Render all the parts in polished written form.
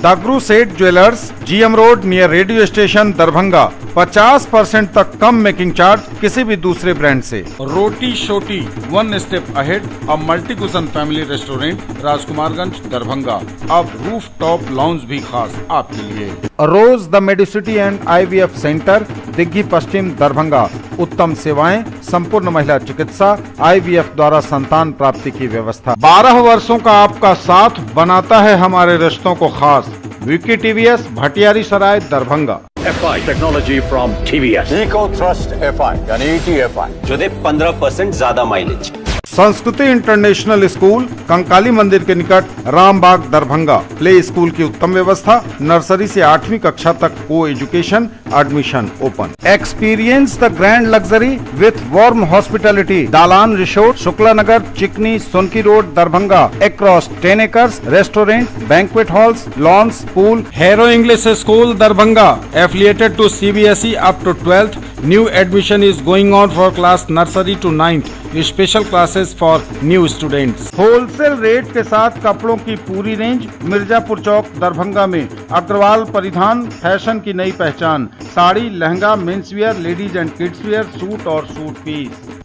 दागरू सेठ jewellers, GM road near radio station Darbhanga. 50% तक कम making charge किसी भी दूसरे ब्रांड से। रोटी शोटी, वन स्टेप अहेड, अब multi cuisine family restaurant, Rajkumarganj Darbhanga. अब रूफ टॉप लाउंज भी खास आपके लिए। Rose the Medicity and IVF centre, Digghi पश्चिम दरभंगा। उत्तम सेवाएं, संपूर्ण महिला चिकित्सा, IVF द्वारा संतान प्राप्ति की व्यवस्था। 12 वर्षों का आपका साथ बनाता है हमारे रिश्तों को खास। Vicky TVS, Bhatiyari Sarai Darbhanga. FI technology from TVS, eco thrust FI यानी ETFI जो दे 15% ज्यादा माइलेज। संस्कृति इंटरनेशनल स्कूल, कंकाली मंदिर के निकट, रामबाग दरभंगा। प्ले स्कूल की उत्तम व्यवस्था, नर्सरी से 8वीं कक्षा तक को education, admission open. Experience the grand luxury with warm hospitality, Dalan resort, Shukla Nagar, Chikni, Sonki road Darbhanga. Across 10 acres, restaurant, banquet halls, lawns, pool. Hero English school Darbhanga, affiliated to CBSE up to 12th। New admission is going on for class nursery to 9th। Special classes for new students. Wholesale rate के साथ कपड़ों की पूरी range, Mirzapur चौक दरभंगा में। अग्रवाल परिधान, fashion की नई पहचान। Sari, lehenga, men's wear, ladies and kids wear, suit और सूट पीस।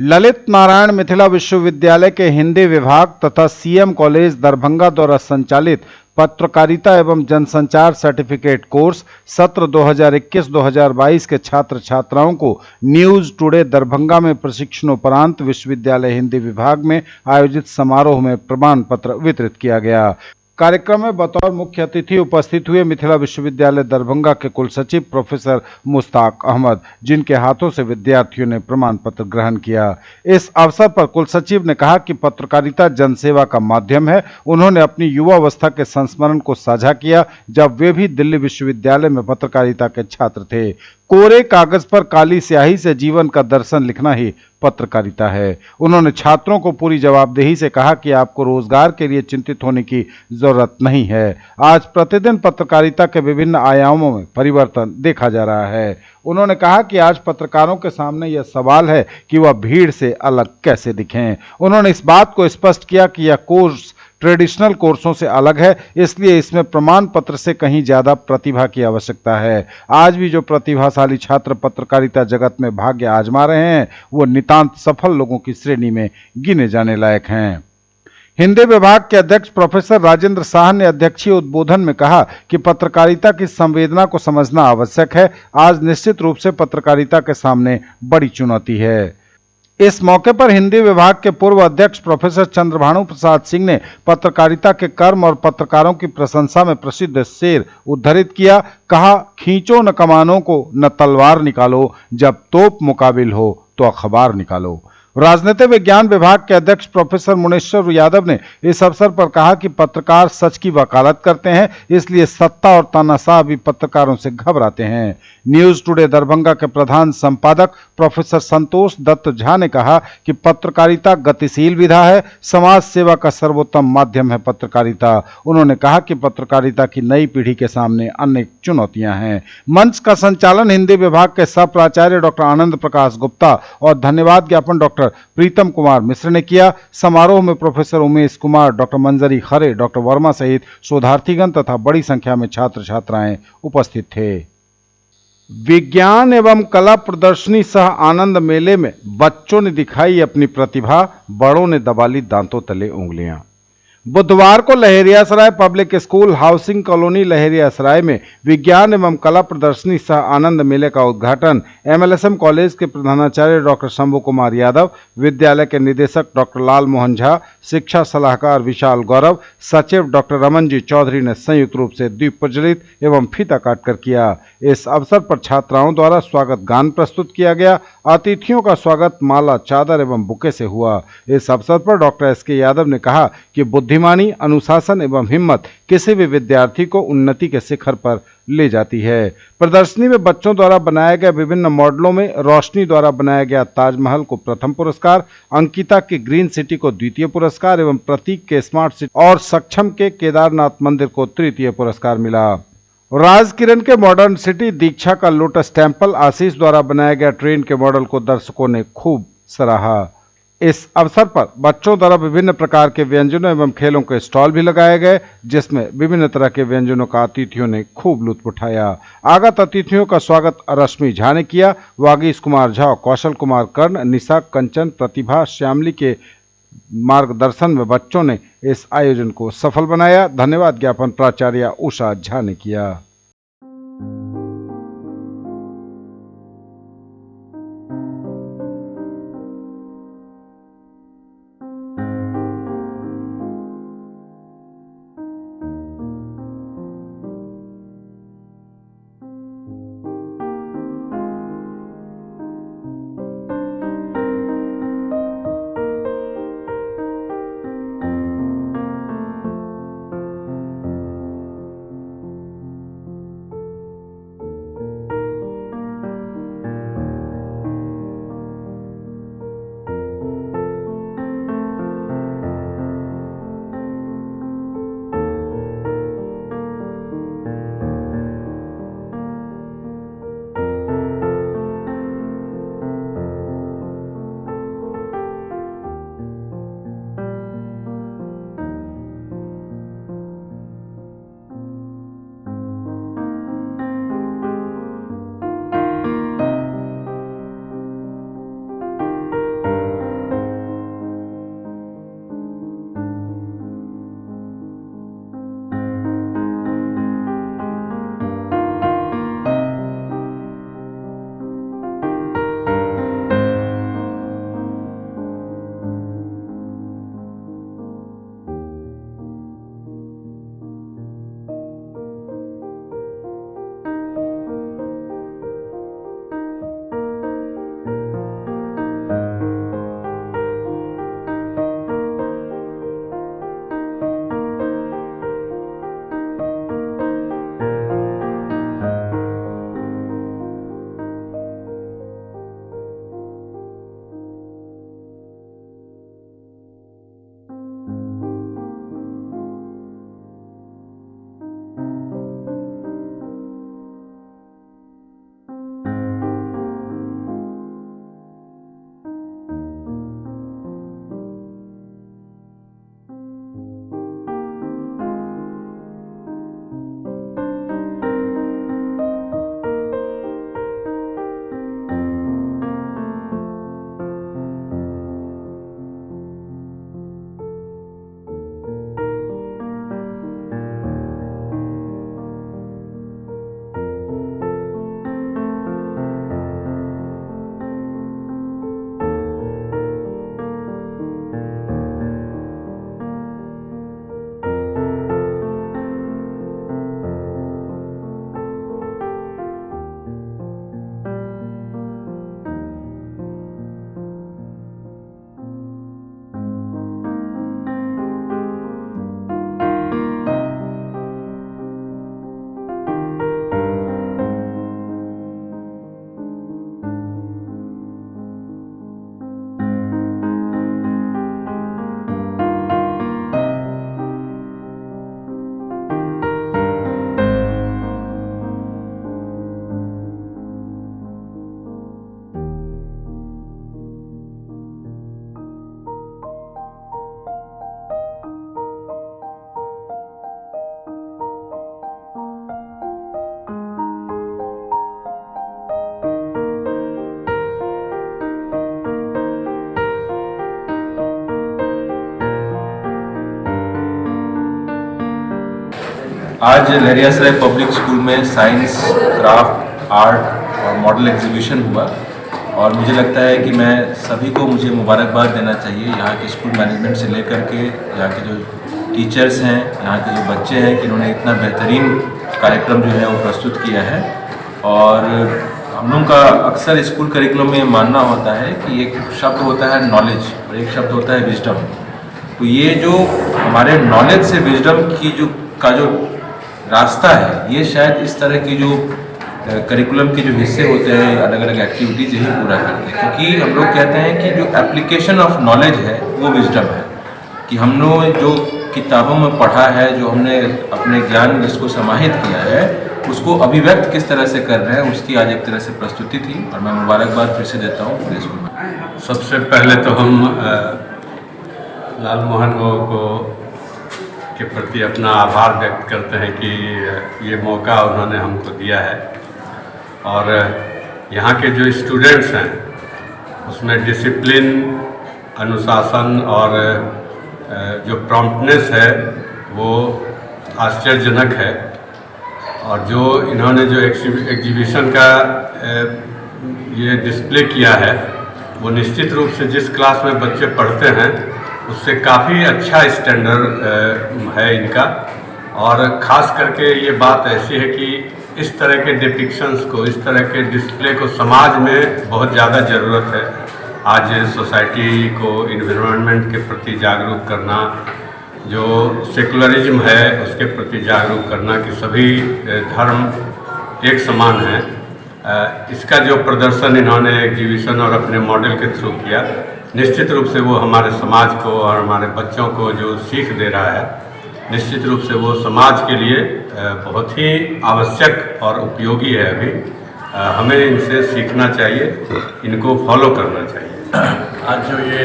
ललित नारायण मिथिला विश्वविद्यालय के हिंदी विभाग तथा CM कॉलेज दरभंगा द्वारा संचालित पत्रकारिता एवं जनसंचार सर्टिफिकेट कोर्स सत्र 2021-2022 के छात्र छात्राओं को न्यूज टुडे दरभंगा में प्रशिक्षणोपरांत विश्वविद्यालय हिंदी विभाग में आयोजित समारोह में प्रमाण पत्र वितरित किया गया। कार्यक्रम में बतौर मुख्य अतिथि उपस्थित हुए मिथिला विश्वविद्यालय दरभंगा के कुलसचिव प्रोफेसर मुश्ताक अहमद, जिनके हाथों से विद्यार्थियों ने प्रमाण पत्र ग्रहण किया। इस अवसर पर कुलसचिव ने कहा कि पत्रकारिता जनसेवा का माध्यम है। उन्होंने अपनी युवावस्था के संस्मरण को साझा किया जब वे भी दिल्ली विश्वविद्यालय में पत्रकारिता के छात्र थे। कोरे कागज पर काली स्याही से जीवन का दर्शन लिखना ही पत्रकारिता है। उन्होंने छात्रों को पूरी जवाबदेही से कहा कि आपको रोजगार के लिए चिंतित होने की जरूरत नहीं है। आज प्रतिदिन पत्रकारिता के विभिन्न आयामों में परिवर्तन देखा जा रहा है। उन्होंने कहा कि आज पत्रकारों के सामने यह सवाल है कि वह भीड़ से अलग कैसे दिखें। उन्होंने इस बात को स्पष्ट किया कि यह कोर्स ट्रेडिशनल कोर्सों से अलग है, इसलिए इसमें प्रमाण पत्र से कहीं ज्यादा प्रतिभा की आवश्यकता है। आज भी जो प्रतिभाशाली छात्र पत्रकारिता जगत में भाग्य आजमा रहे हैं, वो नितांत सफल लोगों की श्रेणी में गिने जाने लायक हैं। हिंदी विभाग के अध्यक्ष प्रोफेसर राजेंद्र शाह ने अध्यक्षीय उद्बोधन में कहा कि पत्रकारिता की संवेदना को समझना आवश्यक है। आज निश्चित रूप से पत्रकारिता के सामने बड़ी चुनौती है। इस मौके पर हिंदी विभाग के पूर्व अध्यक्ष प्रोफेसर चंद्रभानु प्रसाद सिंह ने पत्रकारिता के कर्म और पत्रकारों की प्रशंसा में प्रसिद्ध शेर उद्धृत किया। कहा, खींचो न कमानों को, न तलवार निकालो, जब तोप मुकाबिल हो तो अखबार निकालो। राजनीतिक विज्ञान विभाग के अध्यक्ष प्रोफेसर मुनेश्वर यादव ने इस अवसर पर कहा कि पत्रकार सच की वकालत करते हैं, इसलिए सत्ता और तानाशाह भी पत्रकारों से घबराते हैं। न्यूज टुडे दरभंगा के प्रधान संपादक प्रोफेसर संतोष दत्त झा ने कहा कि पत्रकारिता गतिशील विधा है, समाज सेवा का सर्वोत्तम माध्यम है पत्रकारिता। उन्होंने कहा कि पत्रकारिता की नई पीढ़ी के सामने अनेक चुनौतियां हैं। मंच का संचालन हिंदी विभाग के सह प्राचार्य डॉक्टर आनंद प्रकाश गुप्ता और धन्यवाद ज्ञापन डॉक्टर प्रीतम कुमार मिश्र ने किया। समारोह में प्रोफेसर उमेश कुमार, डॉक्टर मंजरी खरे, डॉक्टर वर्मा सहित शोधार्थीगण तथा बड़ी संख्या में छात्र छात्राएं उपस्थित थे। विज्ञान एवं कला प्रदर्शनी सह आनंद मेले में बच्चों ने दिखाई अपनी प्रतिभा, बड़ों ने दबा ली दांतों तले उंगलियां। बुधवार को Laheriasarai public school housing colony Laheriasarai में विज्ञान एवं कला प्रदर्शनी सह आनंद मेले का उद्घाटन MLSM कॉलेज के प्रधानाचार्य डॉक्टर शंभू कुमार यादव, विद्यालय के निदेशक डॉक्टर लाल मोहन झा, शिक्षा सलाहकार विशाल गौरव, सचिव डॉक्टर रमन जी चौधरी ने संयुक्त रूप से दीप प्रज्वलित एवं फीता काटकर किया। इस अवसर पर छात्राओं द्वारा स्वागत गान प्रस्तुत किया गया। अतिथियों का स्वागत माला, चादर एवं बुके से हुआ। इस अवसर पर डॉक्टर SK यादव ने कहा कि बुद्धिमानी, अनुशासन एवं हिम्मत किसी भी विद्यार्थी को उन्नति के शिखर पर ले जाती है। प्रदर्शनी में बच्चों द्वारा बनाए गए विभिन्न मॉडलों में रोशनी द्वारा बनाया गया ताजमहल को प्रथम पुरस्कार, अंकिता के ग्रीन सिटी को द्वितीय पुरस्कार एवं प्रतीक के स्मार्ट सिटी और सक्षम के केदारनाथ मंदिर को तृतीय पुरस्कार मिला। राजकिरण के मॉडर्न सिटी, दीक्षा का लोटस टेम्पल, आशीष द्वारा बनाया गया ट्रेन के मॉडल को दर्शकों ने खूब सराहा। इस अवसर पर बच्चों द्वारा विभिन्न प्रकार के व्यंजनों एवं खेलों के स्टॉल भी लगाए गए, जिसमें विभिन्न तरह के व्यंजनों का अतिथियों ने खूब लुत्फ उठाया। आगत अतिथियों का स्वागत रश्मि झा ने किया। वागीश कुमार झा, कौशल कुमार कर्ण, निशा, कंचन, प्रतिभा, श्यामली के मार्गदर्शन में बच्चों ने इस आयोजन को सफल बनाया। धन्यवाद ज्ञापन प्राचार्य उषा झा ने किया। आज लहरियासराय पब्लिक स्कूल में साइंस, क्राफ्ट, आर्ट और मॉडल एग्जीबिशन हुआ और मुझे लगता है कि मैं सभी को मुझे मुबारकबाद देना चाहिए। यहाँ के स्कूल मैनेजमेंट से लेकर के यहाँ के जो टीचर्स हैं, यहाँ के जो बच्चे हैं कि इन्होंने इतना बेहतरीन कार्यक्रम जो है वो प्रस्तुत किया है। और हम लोगों का अक्सर स्कूल करिकुलम में मानना होता है कि एक शब्द होता है नॉलेज और एक शब्द होता है विजडम। तो ये जो हमारे नॉलेज से विजडम की जो रास्ता है, ये शायद इस तरह की जो करिकुलम के जो हिस्से होते हैं, अलग अलग एक्टिविटीज़ यही पूरा करते हैं। क्योंकि हम लोग कहते हैं कि जो एप्लीकेशन ऑफ नॉलेज है वो विजडम है, कि हम लोग जो किताबों में पढ़ा है, जो हमने अपने ज्ञान में इसको समाहित किया है, उसको अभिव्यक्त किस तरह से कर रहे हैं उसकी आज एक तरह से प्रस्तुति थी और मैं मुबारकबाद फिर से देता हूँ प्ले स्कूल में। सबसे पहले तो हम लालमोहन को के प्रति अपना आभार व्यक्त करते हैं कि ये मौका उन्होंने हमको दिया है और यहाँ के जो स्टूडेंट्स हैं उसमें डिसिप्लिन, अनुशासन और जो प्रॉम्प्टनेस है वो आश्चर्यजनक है। और जो इन्होंने जो एग्जीबिशन का ये डिस्प्ले किया है वो निश्चित रूप से जिस क्लास में बच्चे पढ़ते हैं उससे काफ़ी अच्छा स्टैंडर्ड है इनका। और ख़ास करके ये बात ऐसी है कि इस तरह के डिपिक्शंस को, इस तरह के डिस्प्ले को समाज में बहुत ज़्यादा ज़रूरत है। आज सोसाइटी को इन्वायरमेंट के प्रति जागरूक करना, जो सेकुलरिज्म है उसके प्रति जागरूक करना कि सभी धर्म एक समान हैं, इसका जो प्रदर्शन इन्होंने एग्जीबिशन और अपने मॉडल के थ्रू किया, निश्चित रूप से वो हमारे समाज को और हमारे बच्चों को जो सीख दे रहा है, निश्चित रूप से वो समाज के लिए बहुत ही आवश्यक और उपयोगी है। अभी हमें इनसे सीखना चाहिए, इनको फॉलो करना चाहिए। आज जो ये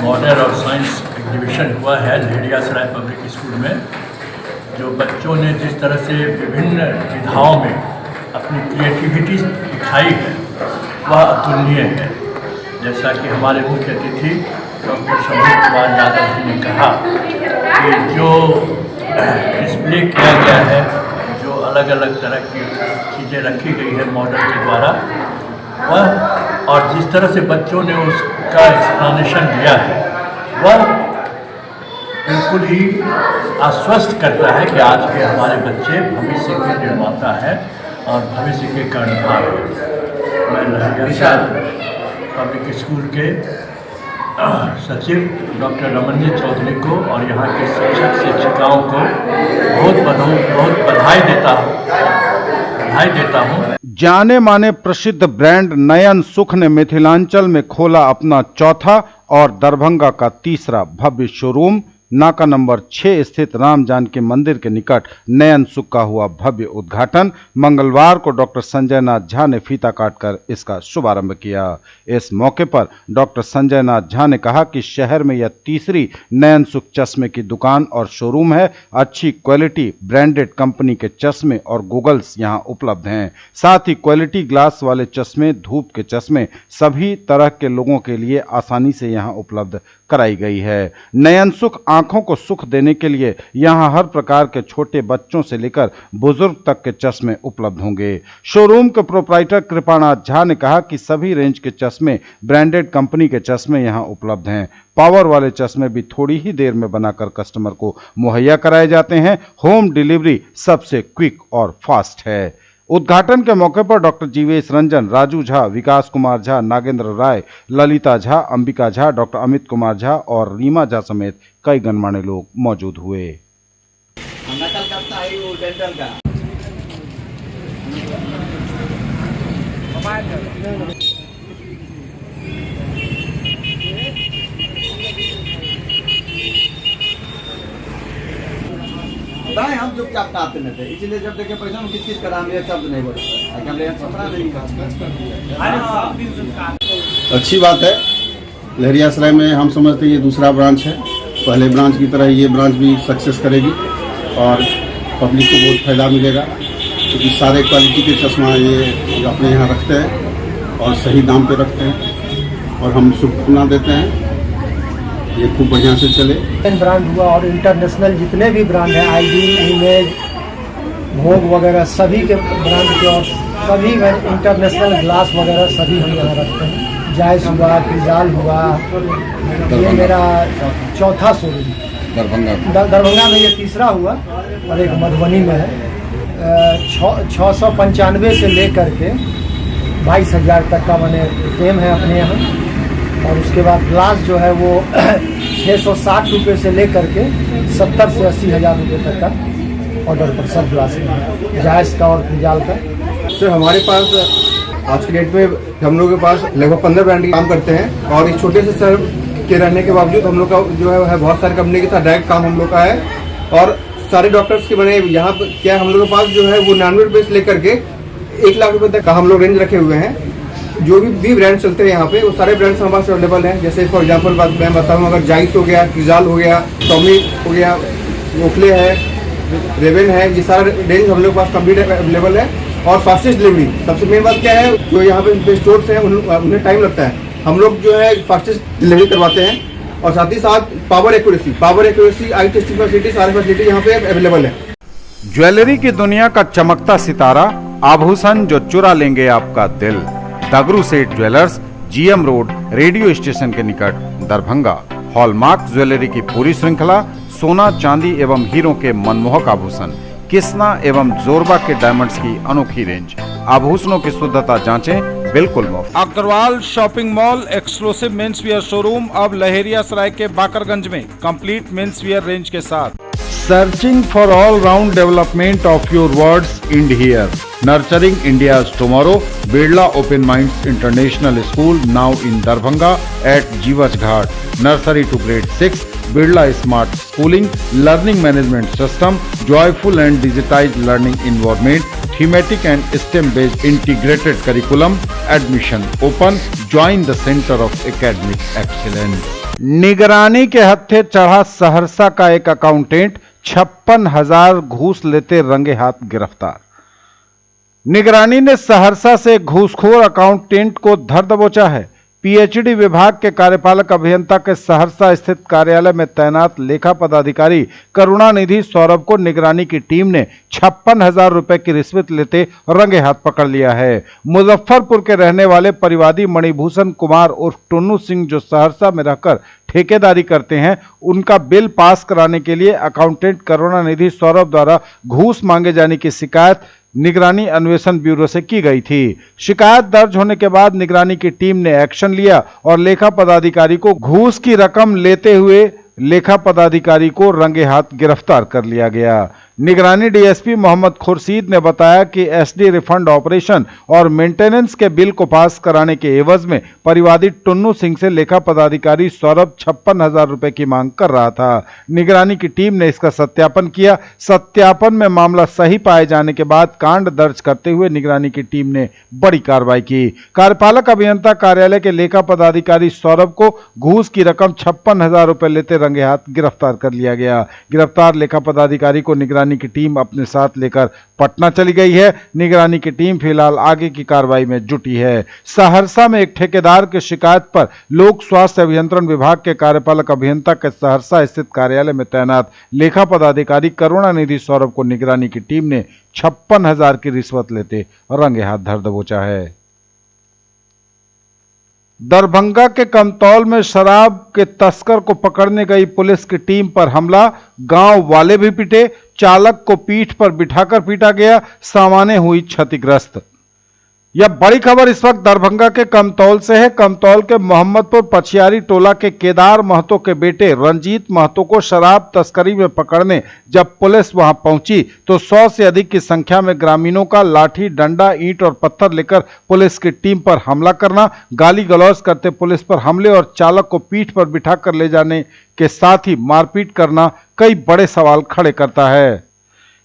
मॉडल और साइंस एग्जीबिशन हुआ है लहरियासराय पब्लिक स्कूल में, जो बच्चों ने जिस तरह से विभिन्न विधाओं में अपनी क्रिएटिविटी दिखाई है वह अतुलनीय है। जैसा कि हमारे मुख्य अतिथि डॉक्टर संदीप कुमार यादव जी ने कहा कि जो डिस्प्ले किया गया है, जो अलग अलग तरह की चीज़ें रखी गई है मॉडल के द्वारा, वह और जिस तरह से बच्चों ने उसका एक्सप्लेनेशन दिया है वह बिल्कुल ही आश्वस्त करता है कि आज के हमारे बच्चे भविष्य के निर्माता हैं और भविष्य के कर्णधार हैं। मैं लहरियासराय पब्लिक स्कूल के सचिव डॉक्टर रमनजीत चौधरी को और यहाँ के शिक्षक शिक्षिकाओं को बहुत बधाई देता हूँ। जाने माने प्रसिद्ध ब्रांड नयन सुख ने मिथिलांचल में खोला अपना चौथा और दरभंगा का तीसरा भव्य शोरूम। नाका नंबर 6 स्थित राम जानकी मंदिर के निकट नयन सुख का हुआ भव्य उद्घाटन। मंगलवार को डॉक्टर संजय नाथ झा ने फीता काटकर इसका शुभारंभ किया। इस मौके पर डॉक्टर संजय नाथ झा ने कहा कि शहर में यह तीसरी नयन सुख चश्मे की दुकान और शोरूम है। अच्छी क्वालिटी ब्रांडेड कंपनी के चश्मे और गूगल्स यहां उपलब्ध हैं। साथ ही क्वालिटी ग्लास वाले चश्मे, धूप के चश्मे सभी तरह के लोगों के लिए आसानी से यहां उपलब्ध कराई गई है। नयन सुख आंखों को सुख देने के लिए यहां हर प्रकार के छोटे बच्चों से लेकर बुजुर्ग तक के चश्मे उपलब्ध होंगे। शोरूम के प्रोप्राइटर कृपानाथ झा ने कहा कि सभी रेंज के चश्मे, ब्रांडेड कंपनी के चश्मे यहां उपलब्ध हैं। पावर वाले चश्मे भी थोड़ी ही देर में बनाकर कस्टमर को मुहैया कराए जाते हैं। होम डिलीवरी सबसे क्विक और फास्ट है। उद्घाटन के मौके पर डॉक्टर जीवेश रंजन, राजू झा, विकास कुमार झा, नागेंद्र राय, ललिता झा, अंबिका झा, डॉक्टर अमित कुमार झा और रीमा झा समेत कई गणमान्य लोग मौजूद हुए। हम चुपचाप आते नहीं थे, इसलिए जब देखे पैसा में किस का नाम शब्द नहीं बोला। अच्छी बात है। लहरियासराय में हम समझते हैं ये दूसरा ब्रांच है। पहले ब्रांच की तरह ये ब्रांच भी सक्सेस करेगी और पब्लिक को बहुत फायदा मिलेगा, क्योंकि सारे क्वालिटी के चश्मा ये अपने यहाँ रखते हैं और सही दाम पे रखते हैं और हम शुभकामना देते हैं ये खूब बढ़िया से चले। ब्रांड हुआ और इंटरनेशनल जितने भी ब्रांड हैं, आईडी, इमेज, भोग वगैरह सभी के ब्रांड के और सभी इंटरनेशनल ग्लास वगैरह सभी हम यहाँ रखते हैं। जायस हुआ, क्रिजाल हुआ, ये मेरा चौथा शोरूम दरभंगा में, ये तीसरा हुआ और एक मधुबनी में है। 695 से लेकर के 22,000 तक का मैंने फ्रेम है अपने यहाँ। और उसके बाद ग्लास जो है वो 660 रुपये से लेकर के 70 से 80 हज़ार रुपये तक का ऑर्डर पर सब ग्लास है, जायज़ का और क्रिजाल का। सर हमारे पास आज के डेट में हम लोग के पास लगभग 15 ब्रांड काम करते हैं और इस छोटे से शहर के रहने के बावजूद हम लोग का जो है बहुत सारी कंपनी के साथ डायरेक्ट काम हम लोग का है और सारे डॉक्टर्स के बने। यहाँ पर क्या हम लोगों के पास जो है वो 99 रुपये से लेकर के 1 लाख रुपए तक का हम लोग रेंज रखे हुए हैं। जो भी ब्रांड चलते हैं यहाँ पे वो सारे ब्रांड्स हमारे पास अवेलेबल हैं। जैसे फॉर एग्जांपल बात मैं बताऊँ, अगर जाइस हो गया, किजाल हो गया, टॉमी हो गया, ओखले है, रेवन है, ये सारा रेंज हम लोग के पास कंप्लीट अवेलेबल है। और फास्टेस्ट डिलीवरी, सबसे मेन बात क्या है, जो यहाँ पे स्टोर्स हैं उन्हें टाइम लगता है, हम लोग जो है फास्टेस्ट डिलीवरी करवाते हैं। और साथ ही साथ पावर एक्यूरेसी, आई टेस्टिंग फैसिलिटी, सारी फैसिलिटी यहाँ पे अवेलेबल है। ज्वेलरी की दुनिया का चमकता सितारा, आभूषण जो चुरा लेंगे आपका दिल। दगरू सेठ jewellers, GM road, radio station के निकट, दरभंगा। हॉलमार्क ज्वेलरी की पूरी श्रृंखला, सोना, चांदी एवं हीरों के मनमोहक आभूषण, किस्ना एवं जोरबा के डायमंड्स की अनोखी रेंज। आभूषणों की शुद्धता जांचें, बिल्कुल मुफ्त। Agarwal shopping mall exclusive men's wear showroom अब लहेरियासराय के बाकरगंज में कंप्लीट मेंस वियर रेंज के साथ। Searching for all-round development of your words end here. Nurturing India's tomorrow. Birla Open Minds International School now in Darbhanga at Jiwaj Ghat. Nursery to grade 6. Birla Smart Schooling. Learning Management System. Joyful and digitized learning environment. Thematic and STEM-based integrated curriculum. Admission open. Join the Center of Academic Excellence. निगरानी के हत्थे चढ़ा सहरसा का एक accountant, 56,000 घूस लेते रंगे हाथ गिरफ्तार। निगरानी ने सहरसा से घूसखोर अकाउंटेंट को धर दबोचा है। पीएचडी विभाग के कार्यपालक अभियंता के सहरसा स्थित कार्यालय में तैनात लेखा पदाधिकारी करुणानिधि सौरभ को निगरानी की टीम ने 56,000 रुपए की रिश्वत लेते रंगे हाथ पकड़ लिया है। मुजफ्फरपुर के रहने वाले परिवादी मणिभूषण कुमार उर्फ टुन्नू सिंह, जो सहरसा में रहकर ठेकेदारी करते हैं, उनका बिल पास कराने के लिए अकाउंटेंट करुणानिधि सौरभ द्वारा घूस मांगे जाने की शिकायत निगरानी अन्वेषण ब्यूरो से की गई थी। शिकायत दर्ज होने के बाद निगरानी की टीम ने एक्शन लिया और लेखा पदाधिकारी को घूस की रकम लेते हुए लेखा पदाधिकारी को रंगे हाथ गिरफ्तार कर लिया गया। निगरानी डीएसपी मोहम्मद खुर्शीद ने बताया कि एसडी रिफंड ऑपरेशन और मेंटेनेंस के बिल को पास कराने के एवज में परिवादी टुन्नू सिंह से लेखा पदाधिकारी सौरभ 56,000 रुपए की मांग कर रहा था। निगरानी की टीम ने इसका सत्यापन किया। सत्यापन में मामला सही पाए जाने के बाद कांड दर्ज करते हुए निगरानी की टीम ने बड़ी कार्रवाई की। कार्यपालक अभियंता कार्यालय के लेखा पदाधिकारी सौरभ को घूस की रकम 56,000 रुपए लेते रंगे हाथ गिरफ्तार कर लिया गया। गिरफ्तार लेखा पदाधिकारी को निगरानी की टीम अपने साथ लेकर पटना चली गई है। निगरानी की टीम फिलहाल आगे की कार्रवाई में जुटी है। सहरसा में एक ठेकेदार की शिकायत पर लोक स्वास्थ्य अभियंत्रण विभाग के कार्यपालक अभियंता के सहरसा स्थित कार्यालय में तैनात लेखा पदाधिकारी करुणानिधि सौरभ को निगरानी की टीम ने 56,000 की रिश्वत लेते रंगे हाथ धर दबोचा है। दरभंगा के कमतौल में शराब के तस्कर को पकड़ने गई पुलिस की टीम पर हमला, गांव वाले भी पिटे, चालक को पीठ पर बिठाकर पीटा गया, सामानें हुई क्षतिग्रस्त। यह बड़ी खबर इस वक्त दरभंगा के कमतौल से है। कमतौल के मोहम्मदपुर पछियारी टोला के केदार महतो के बेटे रंजीत महतो को शराब तस्करी में पकड़ने जब पुलिस वहां पहुंची तो 100 से अधिक की संख्या में ग्रामीणों का लाठी, डंडा, ईंट और पत्थर लेकर पुलिस की टीम पर हमला करना, गाली गलौज करते पुलिस पर हमले और चालक को पीठ पर बिठाकर ले जाने के साथ ही मारपीट करना कई बड़े सवाल खड़े करता है।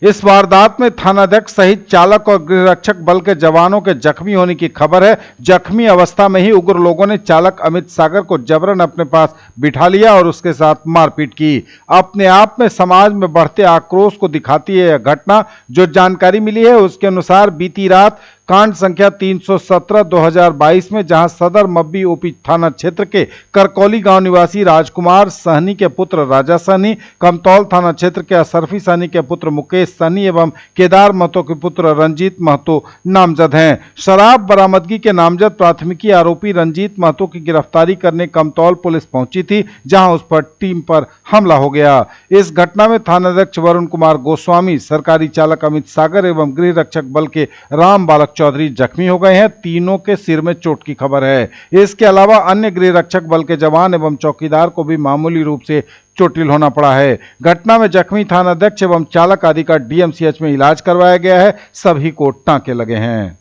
इस वारदात में थानाध्यक्ष सहित चालक और गृहरक्षक बल के जवानों के जख्मी होने की खबर है। जख्मी अवस्था में ही उग्र लोगों ने चालक अमित सागर को जबरन अपने पास बिठा लिया और उसके साथ मारपीट की। अपने आप में समाज में बढ़ते आक्रोश को दिखाती है यह घटना। जो जानकारी मिली है उसके अनुसार बीती रात कांड संख्या 317/2022 में जहां सदर मब्बी ओपी थाना क्षेत्र के करकौली गांव निवासी राजकुमार सहनी के पुत्र राजा सहनी, कमतौल थाना क्षेत्र के असरफी सहनी के पुत्र मुकेश सहनी एवं केदार महतो के पुत्र रंजीत महतो नामजद हैं। शराब बरामदगी के नामजद प्राथमिकी आरोपी रंजीत महतो की गिरफ्तारी करने कमतौल पुलिस पहुंची थी, जहां उस पर टीम पर हमला हो गया। इस घटना में थानाध्यक्ष वरुण कुमार गोस्वामी, सरकारी चालक अमित सागर एवं गृह रक्षक बल के राम बालक चौधरी जख्मी हो गए हैं। तीनों के सिर में चोट की खबर है। इसके अलावा अन्य गृह रक्षक बल के जवान एवं चौकीदार को भी मामूली रूप से चोटिल होना पड़ा है। घटना में जख्मी थानाध्यक्ष एवं चालक आदि का डीएमसीएच में इलाज करवाया गया है। सभी को टांके लगे हैं।